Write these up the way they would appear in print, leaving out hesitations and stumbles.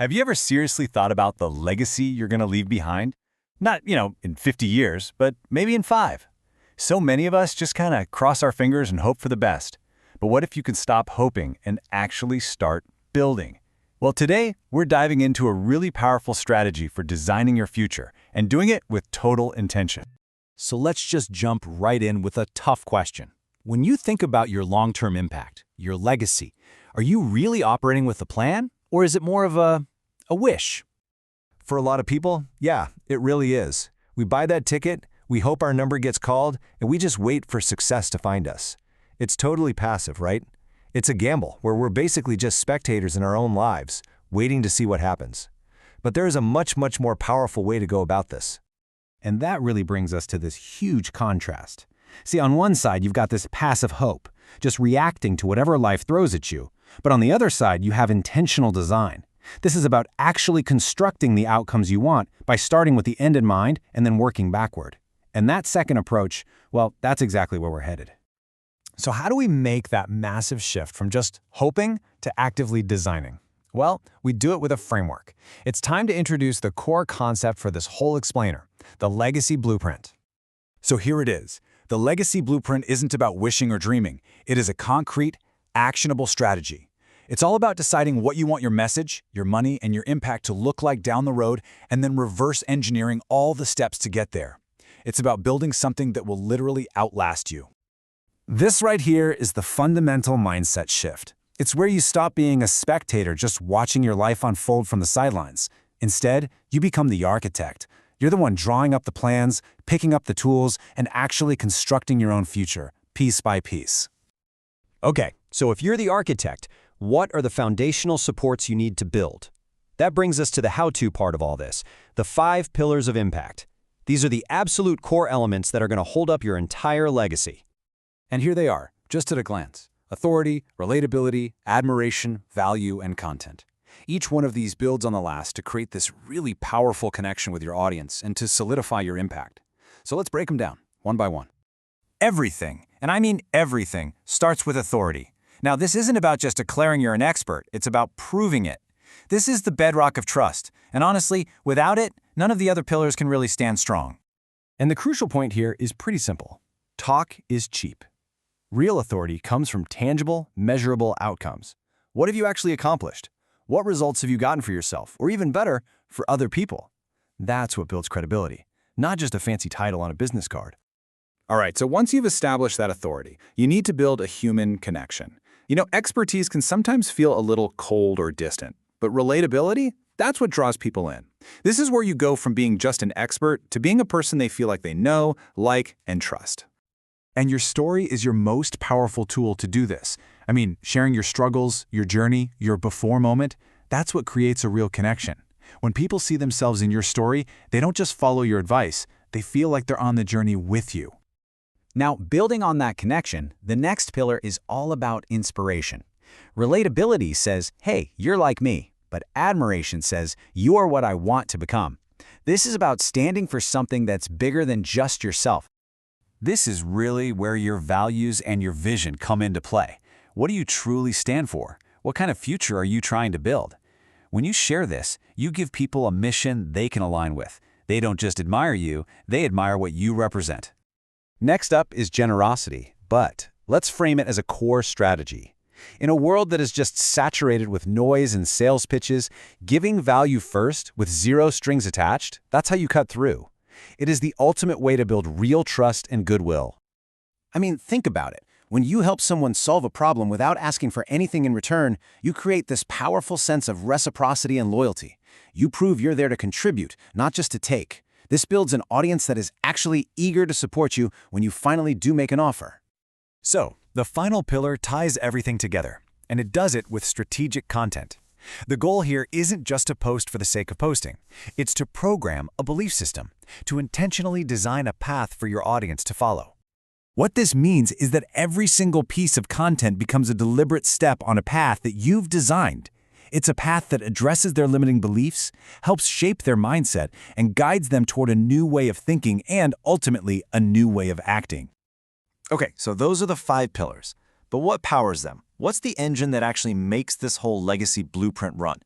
Have you ever seriously thought about the legacy you're going to leave behind? Not, in 50 years, but maybe in 5. So many of us just kind of cross our fingers and hope for the best. But what if you could stop hoping and actually start building? Well, today, we're diving into a really powerful strategy for designing your future and doing it with total intention. So let's just jump right in with a tough question. When you think about your long-term impact, your legacy, are you really operating with a plan? Or is it more of a wish? For a lot of people, yeah, it really is. We buy that ticket, we hope our number gets called, and we just wait for success to find us. It's totally passive, right? It's a gamble where we're basically just spectators in our own lives, waiting to see what happens. But there is a much more powerful way to go about this. And that really brings us to this huge contrast. See, on one side, you've got this passive hope, just reacting to whatever life throws at you. But on the other side, you have intentional design. This is about actually constructing the outcomes you want by starting with the end in mind and then working backward. And that second approach, well, that's exactly where we're headed. So how do we make that massive shift from just hoping to actively designing? Well, we do it with a framework. It's time to introduce the core concept for this whole explainer, the Legacy Blueprint. So here it is. The Legacy Blueprint isn't about wishing or dreaming. It is a concrete, actionable strategy. It's all about deciding what you want your message, your money, and your impact to look like down the road, and then reverse engineering all the steps to get there. It's about building something that will literally outlast you. This right here is the fundamental mindset shift. It's where you stop being a spectator just watching your life unfold from the sidelines. Instead, you become the architect. You're the one drawing up the plans, picking up the tools, and actually constructing your own future, piece by piece. Okay, so if you're the architect, what are the foundational supports you need to build? That brings us to the how-to part of all this, the 5 pillars of impact. These are the absolute core elements that are going to hold up your entire legacy. And here they are, just at a glance. Authority, relatability, admiration, value, and content. Each one of these builds on the last to create this really powerful connection with your audience and to solidify your impact. So let's break them down, one by one. Everything, and I mean everything, starts with authority. Now, this isn't about just declaring you're an expert, it's about proving it. This is the bedrock of trust, and honestly, without it, none of the other pillars can really stand strong. And the crucial point here is pretty simple. Talk is cheap. Real authority comes from tangible, measurable outcomes. What have you actually accomplished? What results have you gotten for yourself, or even better, for other people? That's what builds credibility, not just a fancy title on a business card. All right, so once you've established that authority, you need to build a human connection. Expertise can sometimes feel a little cold or distant, but relatability, that's what draws people in. This is where you go from being just an expert to being a person they feel like they know, like, and trust. And your story is your most powerful tool to do this. Sharing your struggles, your journey, your before moment, that's what creates a real connection. When people see themselves in your story, they don't just follow your advice, they feel like they're on the journey with you. Now, building on that connection, the next pillar is all about inspiration. Relatability says, hey, you're like me, but admiration says, you are what I want to become. This is about standing for something that's bigger than just yourself. This is really where your values and your vision come into play. What do you truly stand for? What kind of future are you trying to build? When you share this, you give people a mission they can align with. They don't just admire you, they admire what you represent. Next up is generosity, but let's frame it as a core strategy. In a world that is just saturated with noise and sales pitches, giving value first with zero strings attached, that's how you cut through. It is the ultimate way to build real trust and goodwill. Think about it. When you help someone solve a problem without asking for anything in return, you create this powerful sense of reciprocity and loyalty. You prove you're there to contribute, not just to take. This builds an audience that is actually eager to support you when you finally do make an offer. So, the final pillar ties everything together, and it does it with strategic content. The goal here isn't just to post for the sake of posting. It's to program a belief system, to intentionally design a path for your audience to follow. What this means is that every single piece of content becomes a deliberate step on a path that you've designed. It's a path that addresses their limiting beliefs, helps shape their mindset, and guides them toward a new way of thinking and, ultimately, a new way of acting. Okay, so those are the 5 pillars. But what powers them? What's the engine that actually makes this whole legacy blueprint run?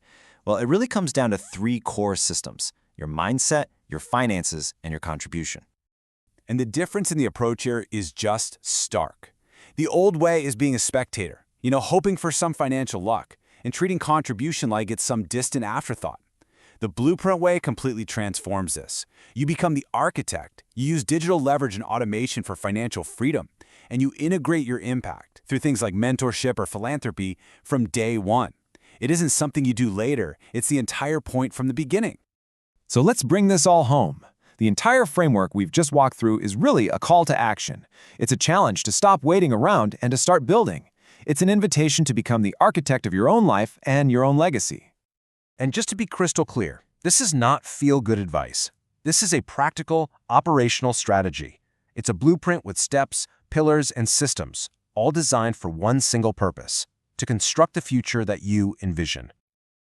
Well, it really comes down to three core systems: your mindset, your finances, and your contribution. And the difference in the approach here is just stark. The old way is being a spectator, hoping for some financial luck, and treating contribution like it's some distant afterthought. The Blueprint way completely transforms this. You become the architect, you use digital leverage and automation for financial freedom, and you integrate your impact through things like mentorship or philanthropy from day one. It isn't something you do later, it's the entire point from the beginning. So let's bring this all home. The entire framework we've just walked through is really a call to action. It's a challenge to stop waiting around and to start building. It's an invitation to become the architect of your own life and your own legacy. And just to be crystal clear, this is not feel-good advice. This is a practical, operational strategy. It's a blueprint with steps, pillars, and systems, all designed for one single purpose: to construct the future that you envision.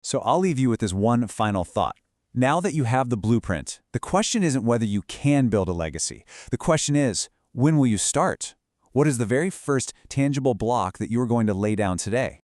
So I'll leave you with this one final thought. Now that you have the blueprint, the question isn't whether you can build a legacy. The question is, when will you start? What is the very first tangible block that you are going to lay down today?